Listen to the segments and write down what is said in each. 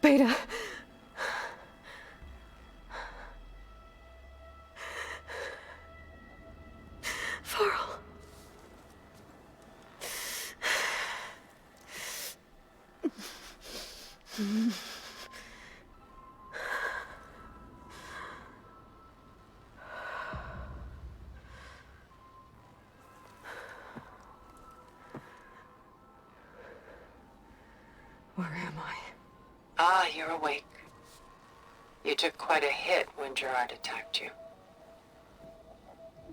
Beta. Varl. Where am I? Ah, you're awake. You took quite a hit when Gerard attacked you.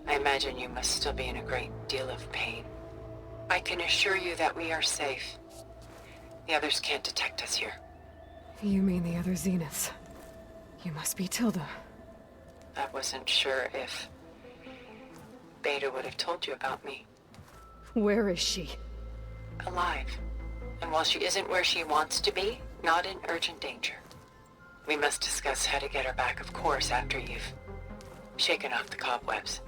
I imagine you must still be in a great deal of pain. I can assure you that we are safe. The others can't detect us here. You mean the other Zeniths? You must be Tilda. I wasn't sure if Beta would have told you about me. Where is she? Alive. And while she isn't where she wants to be, not in urgent danger. We must discuss how to get her back, of course, after you've shaken off the cobwebs.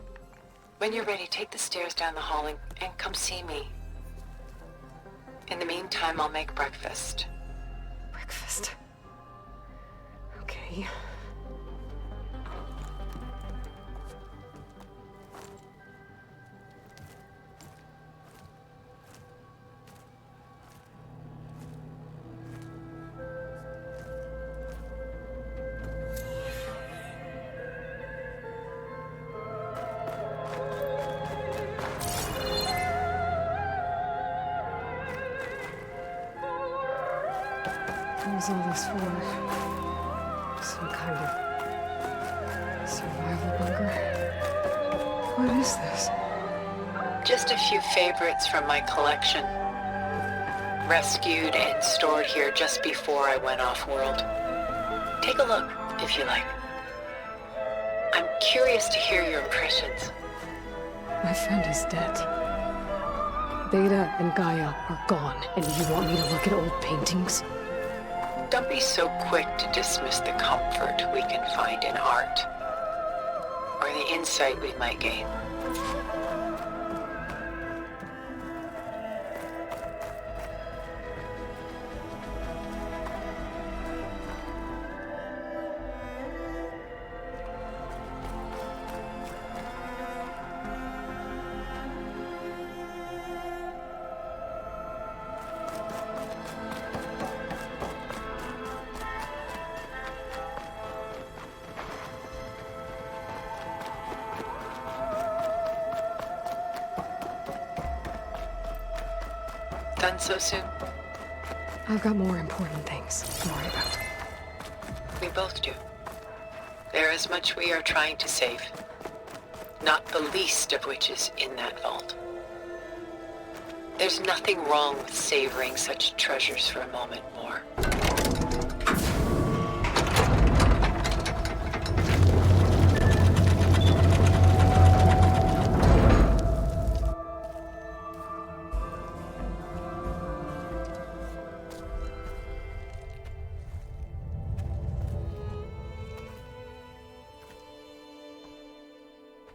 When you're ready, take the stairs down the hall and come see me. In the meantime, I'll make breakfast. Breakfast. Okay. What was all this for? Some kind of survival bunker? What is this? Just a few favorites from my collection. Rescued and stored here just before I went off-world. Take a look, if you like. I'm curious to hear your impressions. My friend is dead. Beta and Gaia are gone, and you want me to look at old paintings? Don't be so quick to dismiss the comfort we can find in art, or the insight we might gain. Done so soon? I've got more important things to worry about. We both do. There is much we are trying to save, not the least of which is in that vault. There's nothing wrong with savoring such treasures for a moment more.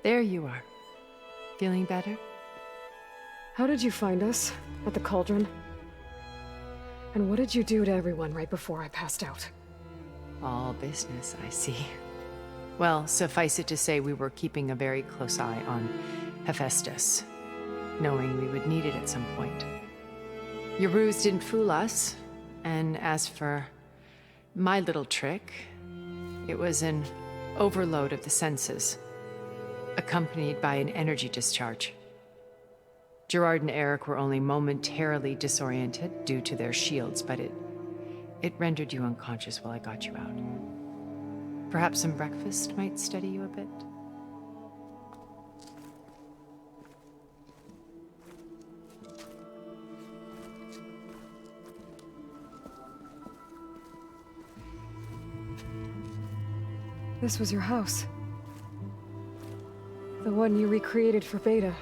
There you are. Feeling better? How did you find us? At the cauldron? And what did you do to everyone right before I passed out? All business, I see. Well, suffice it to say we were keeping a very close eye on Hephaestus, knowing we would need it at some point. Your ruse didn't fool us, and as for my little trick, it was an overload of the senses, accompanied by an energy discharge. Gerard and Eric were only momentarily disoriented due to their shields, but it rendered you unconscious while I got you out. Perhaps some breakfast might steady you a bit? This was your house. The one you recreated for Beta,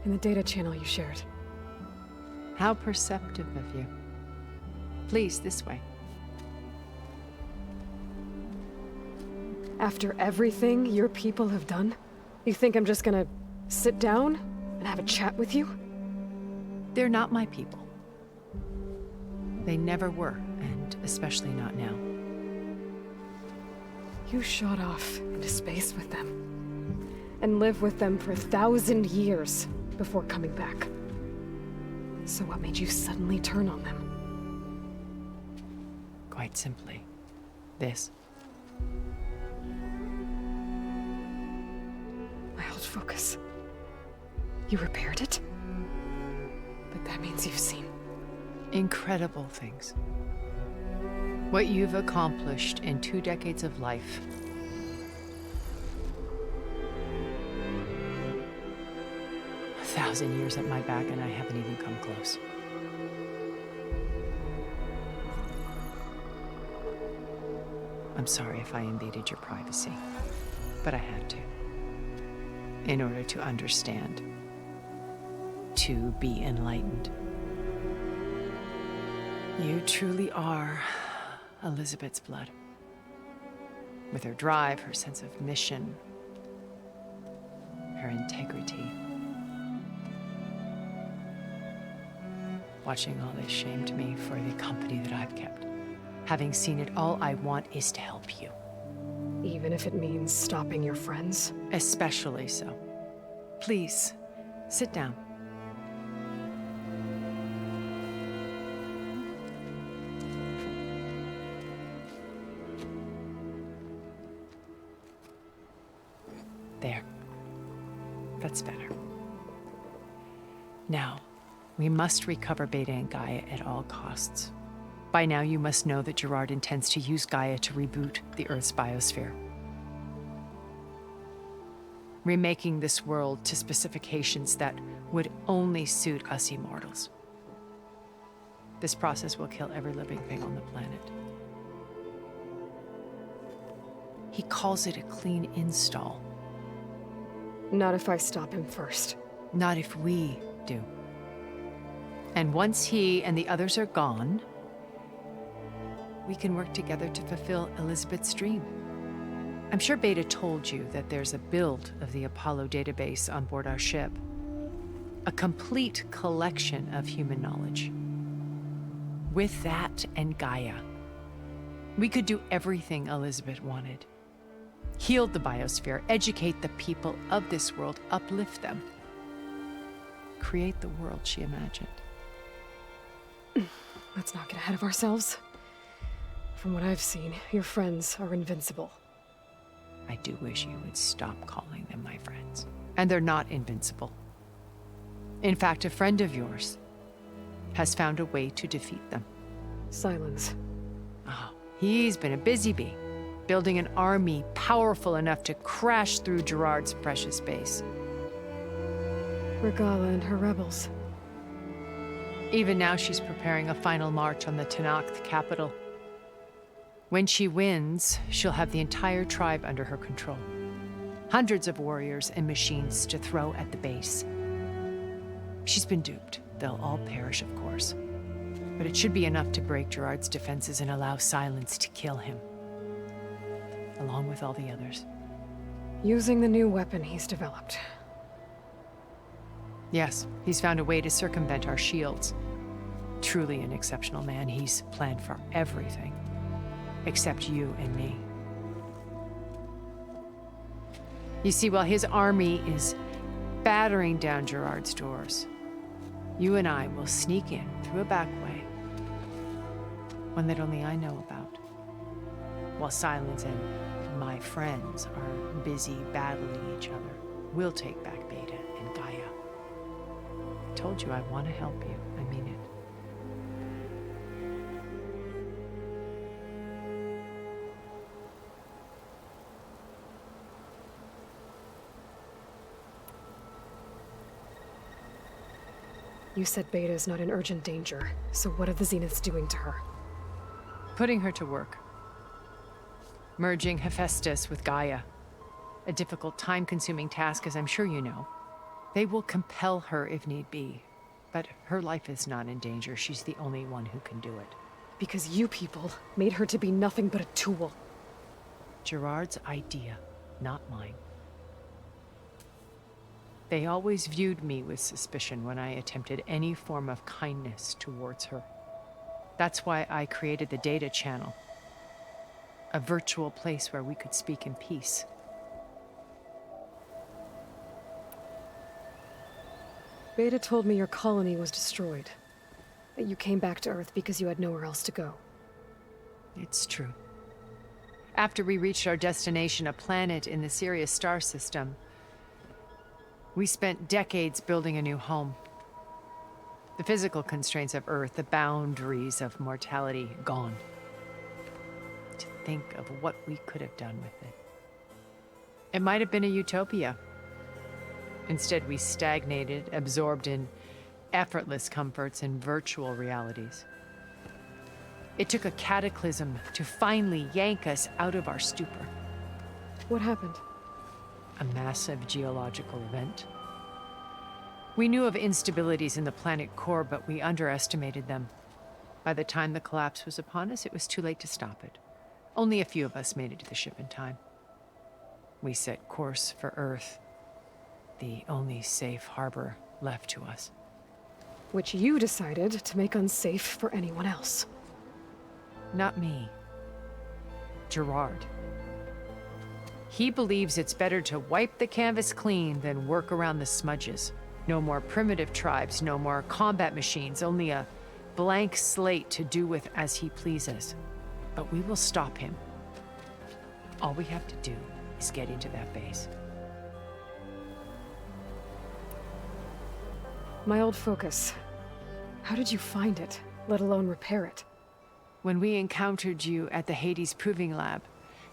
in the data channel you shared. How perceptive of you. Please, this way. After everything your people have done, you think I'm just gonna sit down and have a chat with you? They're not my people. They never were, and especially not now. You shot off into space with them, and lived with them for 1,000 years before coming back. So what made you suddenly turn on them? Quite simply, this. My old focus. You repaired it? But that means you've seen... Incredible things. What you've accomplished in 2 decades of life. A 1,000 years at my back and I haven't even come close. I'm sorry if I invaded your privacy, but I had to. In order to understand. To be enlightened. You truly are Elizabeth's blood. With her drive, her sense of mission, her integrity. Watching all this shamed me for the company that I've kept. Having seen it, all I want is to help you. Even if it means stopping your friends? Especially so. Please, sit down. There. That's better. Now, we must recover Beta and Gaia at all costs. By now, you must know that Gerard intends to use Gaia to reboot the Earth's biosphere. Remaking this world to specifications that would only suit us immortals. This process will kill every living thing on the planet. He calls it a clean install. Not if I stop him first. Not if we do. And once he and the others are gone, we can work together to fulfill Elizabeth's dream. I'm sure Beta told you that there's a build of the Apollo database on board our ship. A complete collection of human knowledge. With that and Gaia, we could do everything Elizabeth wanted. Heal the biosphere, educate the people of this world, uplift them. Create the world she imagined. Let's not get ahead of ourselves. From what I've seen, your friends are invincible. I do wish you would stop calling them my friends. And they're not invincible. In fact, a friend of yours has found a way to defeat them. Silence. Oh, he's been a busy bee, building an army powerful enough to crash through Gerard's precious base. Regala and her rebels. Even now, she's preparing a final march on the Tenakth capital. When she wins, she'll have the entire tribe under her control. Hundreds of warriors and machines to throw at the base. She's been duped. They'll all perish, of course. But it should be enough to break Gerard's defenses and allow Silence to kill him. Along with all the others. Using the new weapon he's developed. Yes, he's found a way to circumvent our shields. Truly an exceptional man. He's planned for everything. Except you and me. You see, while his army is battering down Gerard's doors, you and I will sneak in through a back way. One that only I know about. While Silence and my friends are busy battling each other, we'll take back Beta and Gaia. I told you I want to help you. I mean it. You said Beta's not in urgent danger, so what are the Zeniths doing to her? Putting her to work. Merging Hephaestus with Gaia. A difficult, time-consuming task, as I'm sure you know. They will compel her if need be. But her life is not in danger. She's the only one who can do it. Because you people made her to be nothing but a tool. Gerard's idea, not mine. They always viewed me with suspicion when I attempted any form of kindness towards her. That's why I created the data channel. A virtual place where we could speak in peace. Beta told me your colony was destroyed. That you came back to Earth because you had nowhere else to go. It's true. After we reached our destination, a planet in the Sirius star system, we spent decades building a new home. The physical constraints of Earth, the boundaries of mortality, gone. To think of what we could have done with it. It might have been a utopia. Instead, we stagnated, absorbed in effortless comforts and virtual realities. It took a cataclysm to finally yank us out of our stupor. What happened? A massive geological event. We knew of instabilities in the planet core, but we underestimated them. By the time the collapse was upon us, it was too late to stop it. Only a few of us made it to the ship in time. We set course for Earth, the only safe harbor left to us. Which you decided to make unsafe for anyone else. Not me. Gerard. He believes it's better to wipe the canvas clean than work around the smudges. No more primitive tribes, no more combat machines, only a blank slate to do with as he pleases. But we will stop him. All we have to do is get into that base. My old focus. How did you find it, let alone repair it? When we encountered you at the Hades Proving Lab,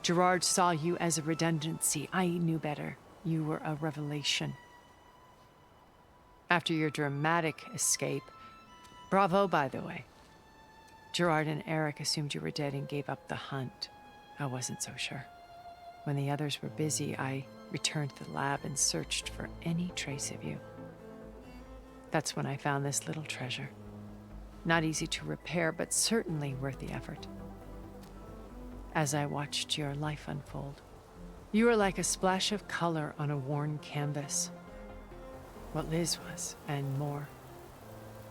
Gerard saw you as a redundancy. I knew better. You were a revelation. After your dramatic escape, bravo, by the way. Gerard and Eric assumed you were dead and gave up the hunt. I wasn't so sure. When the others were busy, I returned to the lab and searched for any trace of you. That's when I found this little treasure. Not easy to repair, but certainly worth the effort. As I watched your life unfold, you were like a splash of color on a worn canvas. What Liz was, and more.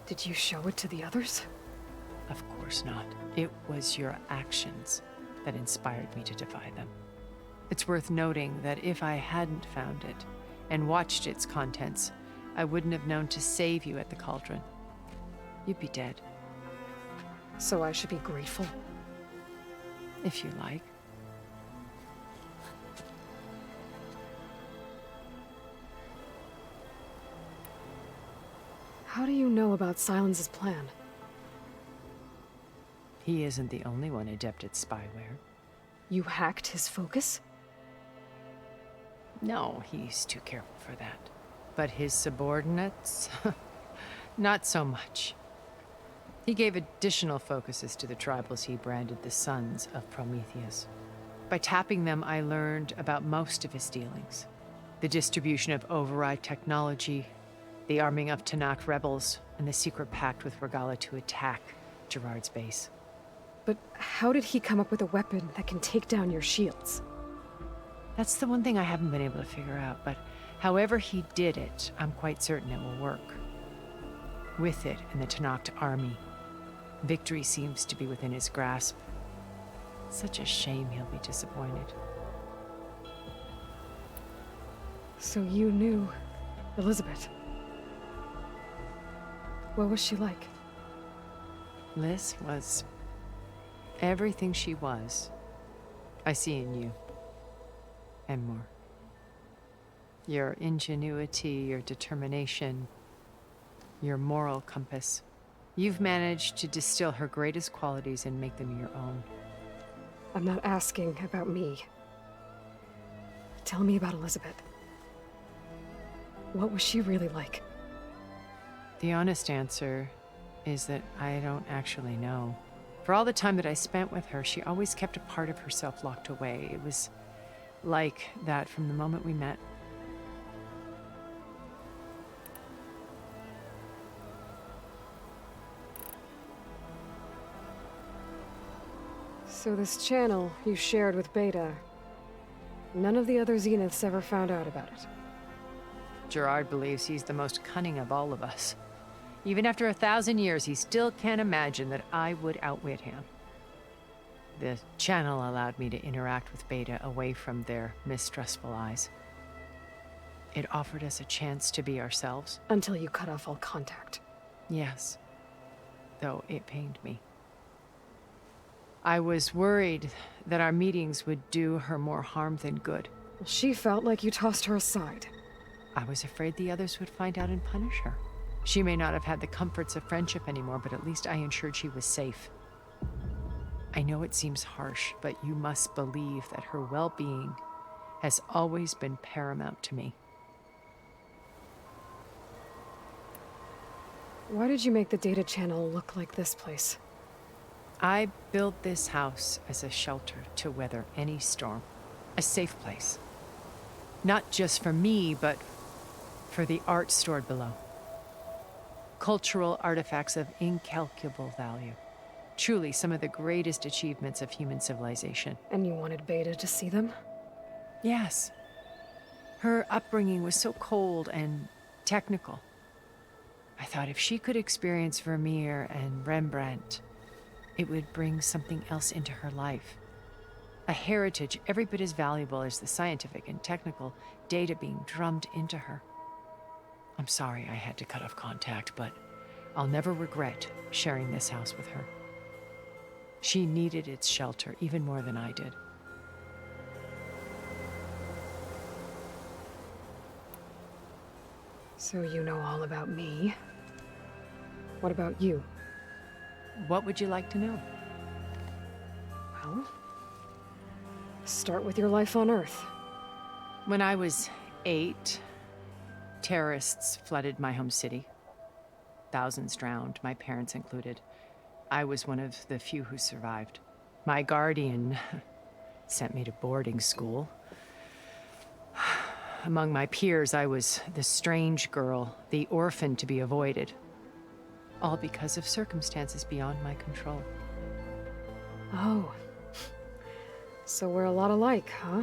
Did you show it to the others? Of course not. It was your actions that inspired me to defy them. It's worth noting that if I hadn't found it and watched its contents, I wouldn't have known to save you at the cauldron. You'd be dead. So I should be grateful? If you like. How do you know about Silence's plan? He isn't the only one adept at spyware. You hacked his focus? No, he's too careful for that. But his subordinates? Not so much. He gave additional focuses to the tribals he branded the Sons of Prometheus. By tapping them, I learned about most of his dealings. The distribution of override technology, the arming of Tanakh rebels, and the secret pact with Regala to attack Gerard's base. But how did he come up with a weapon that can take down your shields? That's the one thing I haven't been able to figure out, but however he did it, I'm quite certain it will work. With it and the Tanakh army, victory seems to be within his grasp. Such a shame he'll be disappointed. So you knew Elizabeth. What was she like? Liz was everything she was. I see in you. And more. Your ingenuity, your determination, your moral compass. You've managed to distill her greatest qualities and make them your own. I'm not asking about me. Tell me about Elizabeth. What was she really like? The honest answer is that I don't actually know. For all the time that I spent with her, she always kept a part of herself locked away. It was like that from the moment we met. So this channel you shared with Beta, none of the other Zeniths ever found out about it. Gerard believes he's the most cunning of all of us. Even after 1,000 years, he still can't imagine that I would outwit him. The channel allowed me to interact with Beta away from their mistrustful eyes. It offered us a chance to be ourselves. Until you cut off all contact. Yes, though it pained me. I was worried that our meetings would do her more harm than good. Well, she felt like you tossed her aside. I was afraid the others would find out and punish her. She may not have had the comforts of friendship anymore, but at least I ensured she was safe. I know it seems harsh, but you must believe that her well-being has always been paramount to me. Why did you make the data channel look like this place? I built this house as a shelter to weather any storm. A safe place. Not just for me, but for the art stored below. Cultural artifacts of incalculable value. Truly some of the greatest achievements of human civilization. And you wanted Beta to see them? Yes. Her upbringing was so cold and technical. I thought if she could experience Vermeer and Rembrandt, it would bring something else into her life. A heritage every bit as valuable as the scientific and technical data being drummed into her. I'm sorry I had to cut off contact, but I'll never regret sharing this house with her. She needed its shelter even more than I did. So you know all about me. What about you? What would you like to know? Well, start with your life on Earth. When I was 8, terrorists flooded my home city. Thousands drowned, my parents included. I was one of the few who survived. My guardian sent me to boarding school. Among my peers, I was the strange girl, the orphan to be avoided. All because of circumstances beyond my control. Oh. So we're a lot alike, huh?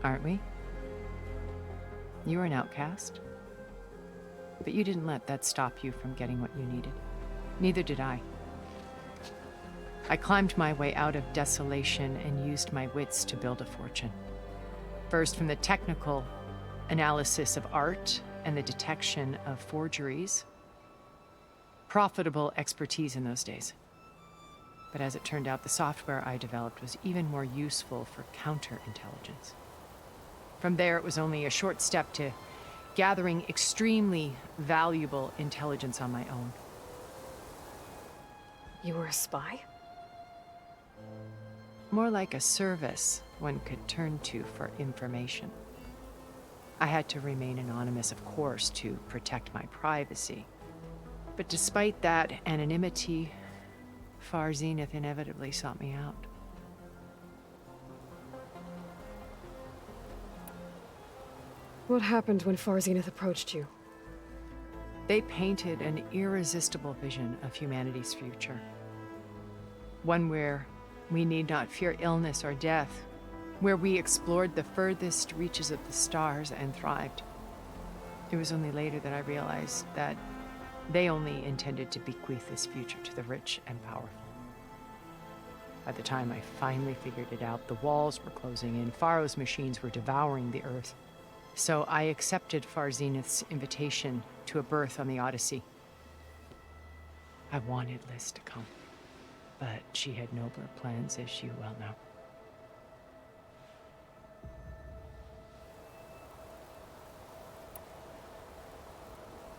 Aren't we? You were an outcast. But you didn't let that stop you from getting what you needed. Neither did I. I climbed my way out of desolation and used my wits to build a fortune. First from the technical analysis of art and the detection of forgeries. Profitable expertise in those days. But as it turned out, the software I developed was even more useful for counterintelligence. From there, it was only a short step to gathering extremely valuable intelligence on my own. You were a spy? More like a service one could turn to for information. I had to remain anonymous, of course, to protect my privacy. But despite that anonymity, Far Zenith inevitably sought me out. What happened when Far Zenith approached you? They painted an irresistible vision of humanity's future. One where we need not fear illness or death, where we explored the furthest reaches of the stars and thrived. It was only later that I realized that they only intended to bequeath this future to the rich and powerful. By the time I finally figured it out, the walls were closing in, Pharaoh's machines were devouring the earth. So I accepted Far Zenith's invitation to a berth on the Odyssey. I wanted Liz to come, but she had nobler plans, as you well know.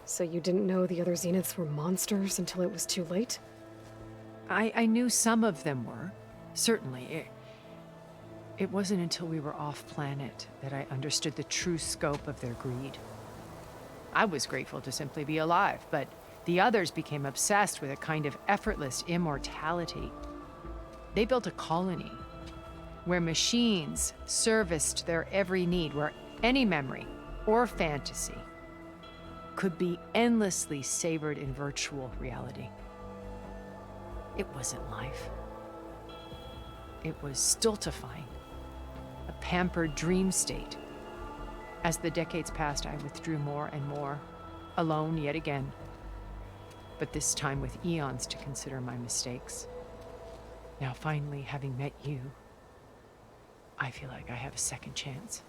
So you didn't know the other Zeniths were monsters until it was too late? I knew some of them were, certainly. It wasn't until we were off-planet that I understood the true scope of their greed. I was grateful to simply be alive, but the others became obsessed with a kind of effortless immortality. They built a colony where machines serviced their every need, where any memory or fantasy could be endlessly savored in virtual reality. It wasn't life. It was stultifying, a pampered dream state. As the decades passed, I withdrew more and more, alone yet again, but this time with eons to consider my mistakes. Now, finally, having met you, I feel like I have a second chance.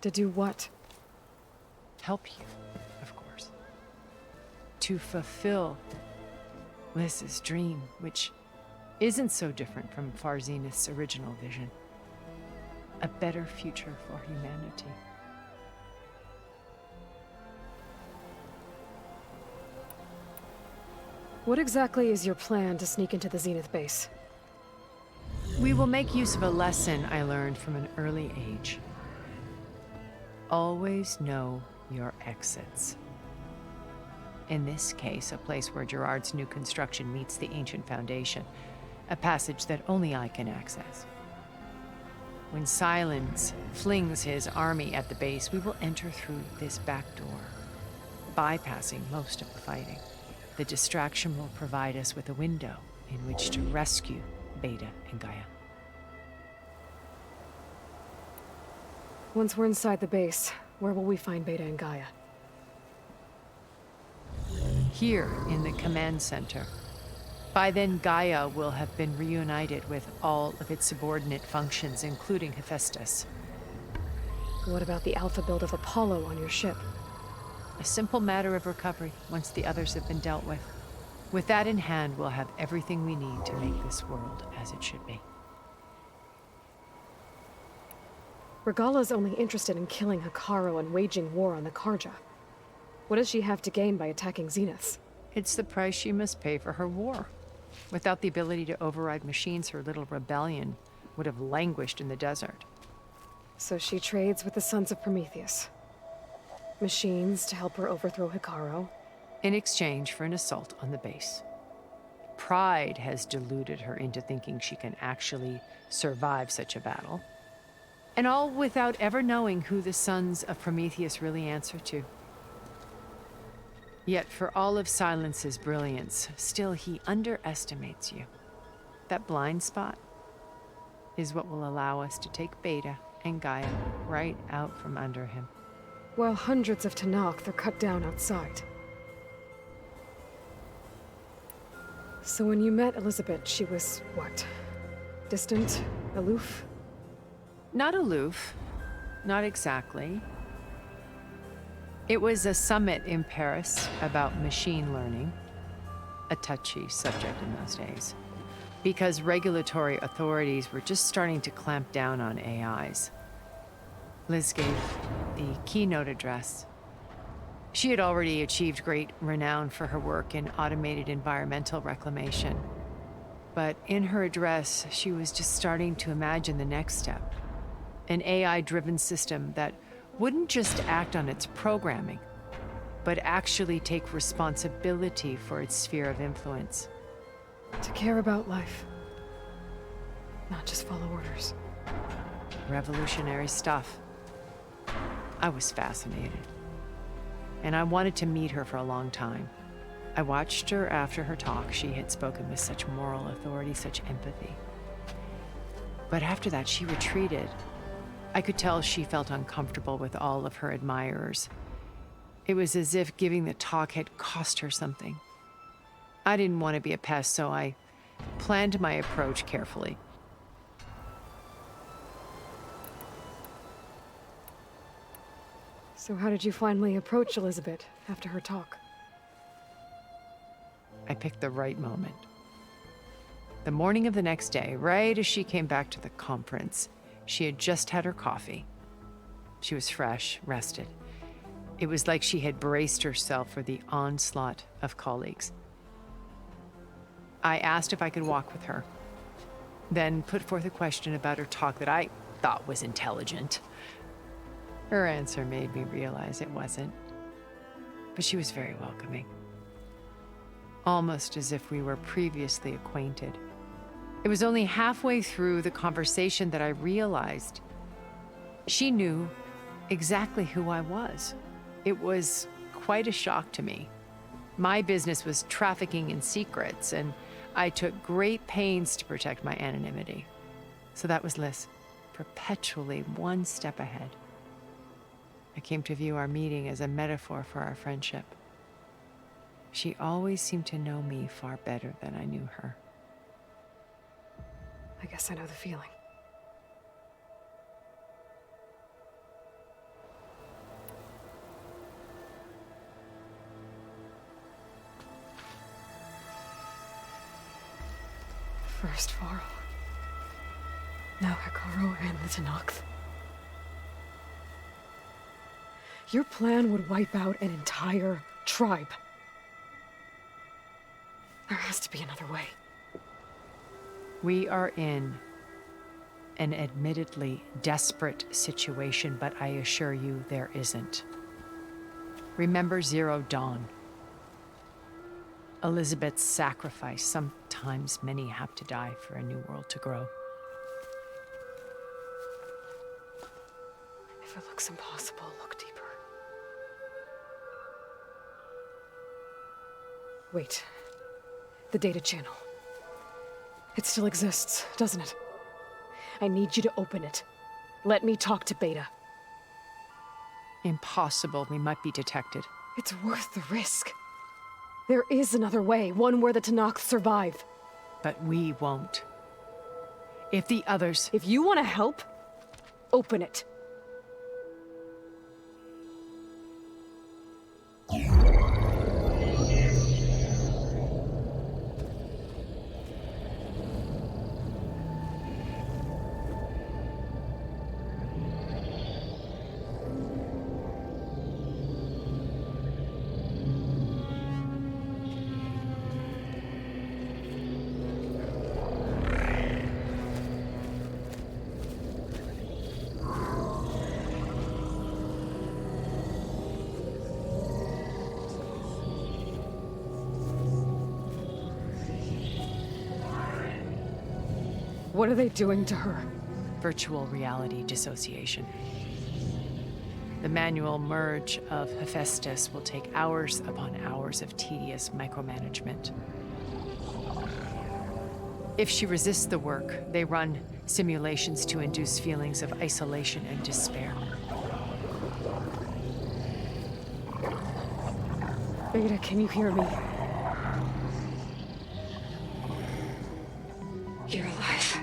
To do what? Help you, of course. To fulfill Liz's dream, which isn't so different from Farzenith's original vision. A better future for humanity. What exactly is your plan to sneak into the Zenith base? We will make use of a lesson I learned from an early age. Always know your exits. In this case, a place where Gerard's new construction meets the ancient foundation, a passage that only I can access. When Silence flings his army at the base, we will enter through this back door, bypassing most of the fighting. The distraction will provide us with a window in which to rescue Beta and Gaia. Once we're inside the base, where will we find Beta and Gaia? Here in the command center. By then, Gaia will have been reunited with all of its subordinate functions, including Hephaestus. What about the alpha build of Apollo on your ship? A simple matter of recovery once the others have been dealt with. With that in hand, we'll have everything we need to make this world as it should be. Regala's only interested in killing Hekarro and waging war on the Karja. What does she have to gain by attacking Zeniths? It's the price she must pay for her war. Without the ability to override machines, her little rebellion would have languished in the desert. So she trades with the Sons of Prometheus. Machines to help her overthrow Hekarro. In exchange for an assault on the base. Pride has deluded her into thinking she can actually survive such a battle. And all without ever knowing who the Sons of Prometheus really answer to. Yet for all of Silence's brilliance, still he underestimates you. That blind spot is what will allow us to take Beta and Gaia right out from under him. While hundreds of Tenakth are cut down outside. So when you met Elizabeth, she was what? Distant? Aloof? Not aloof. Not exactly. It was a summit in Paris about machine learning, a touchy subject in those days, because regulatory authorities were just starting to clamp down on AIs. Liz gave the keynote address. She had already achieved great renown for her work in automated environmental reclamation. But in her address, she was just starting to imagine the next step. An AI-driven system that wouldn't just act on its programming, but actually take responsibility for its sphere of influence. To care about life. Not just follow orders. Revolutionary stuff. I was fascinated. And I wanted to meet her for a long time. I watched her after her talk. She had spoken with such moral authority, such empathy. But after that, she retreated. I could tell she felt uncomfortable with all of her admirers. It was as if giving the talk had cost her something. I didn't want to be a pest, so I planned my approach carefully. So how did you finally approach Elizabeth after her talk? I picked the right moment. The morning of the next day, right as she came back to the conference, she had just had her coffee. She was fresh, rested. It was like she had braced herself for the onslaught of colleagues. I asked if I could walk with her, then put forth a question about her talk that I thought was intelligent. Her answer made me realize it wasn't, but she was very welcoming. Almost as if we were previously acquainted. It was only halfway through the conversation that I realized she knew exactly who I was. It was quite a shock to me. My business was trafficking in secrets, and I took great pains to protect my anonymity. So that was Liz, perpetually one step ahead. I came to view our meeting as a metaphor for our friendship. She always seemed to know me far better than I knew her. I guess I know the feeling. First Varl. Now Hikaru and the Tenakth. Your plan would wipe out an entire tribe. There has to be another way. We are in an admittedly desperate situation, but I assure you there isn't. Remember Zero Dawn. Elizabeth's sacrifice. Sometimes many have to die for a new world to grow. If it looks impossible, look deeper. Wait. The data channel. It still exists, doesn't it? I need you to open it. Let me talk to Beta. Impossible. We might be detected. It's worth the risk. There is another way, one where the Tenakth survive. But we won't. If the others... If you want to help, open it. What are they doing to her? Virtual reality dissociation. The manual merge of Hephaestus will take hours upon hours of tedious micromanagement. If she resists the work, they run simulations to induce feelings of isolation and despair. Beta, can you hear me? You're alive.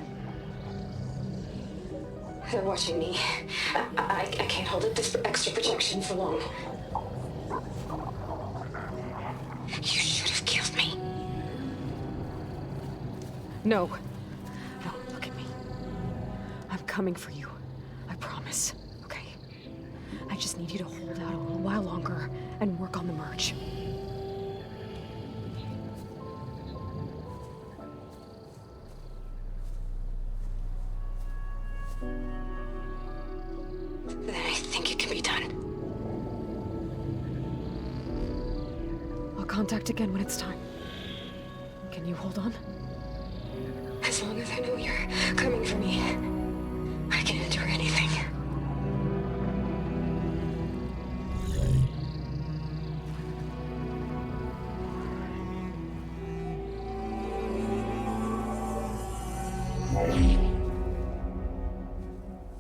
They're watching me. I can't hold up this extra protection for long. You should have killed me. No. No, look at me. I'm coming for you. I promise. Okay? I just need you to hold out a little while longer and work on the merge. Then I think it can be done. I'll contact again when it's time. Can you hold on? As long as I know you're coming for me, I can endure anything.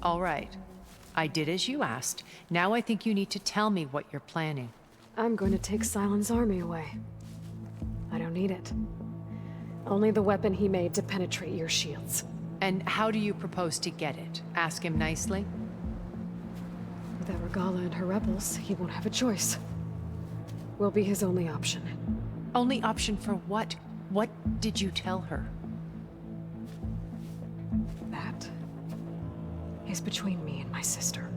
All right. I did as you asked. Now I think you need to tell me what you're planning. I'm going to take Silent's army away. I don't need it. Only the weapon he made to penetrate your shields. And how do you propose to get it? Ask him nicely? Without Regala and her rebels, he won't have a choice. We'll be his only option. Only option for what? What did you tell her? That is between me and my sister.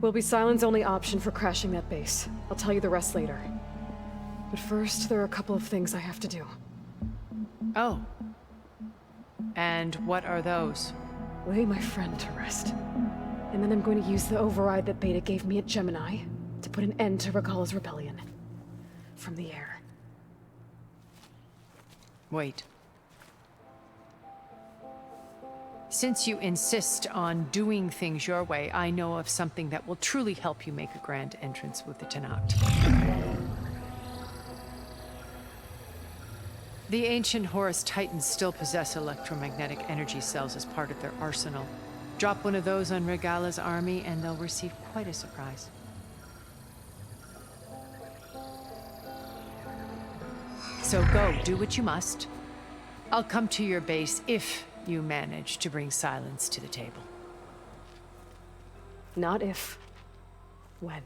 Will be Silent's only option for crashing that base. I'll tell you the rest later. But first, there are a couple of things I have to do. Oh. And what are those? Lay my friend to rest. And then I'm going to use the override that Beta gave me at Gemini to put an end to Regala's rebellion. From the air. Wait. Since you insist on doing things your way, I know of something that will truly help you make a grand entrance with the Tenakth. The ancient Horus Titans still possess electromagnetic energy cells as part of their arsenal. Drop one of those on Regala's army and they'll receive quite a surprise. So go, do what you must. I'll come to your base if you manage to bring silence to the table. Not if. When.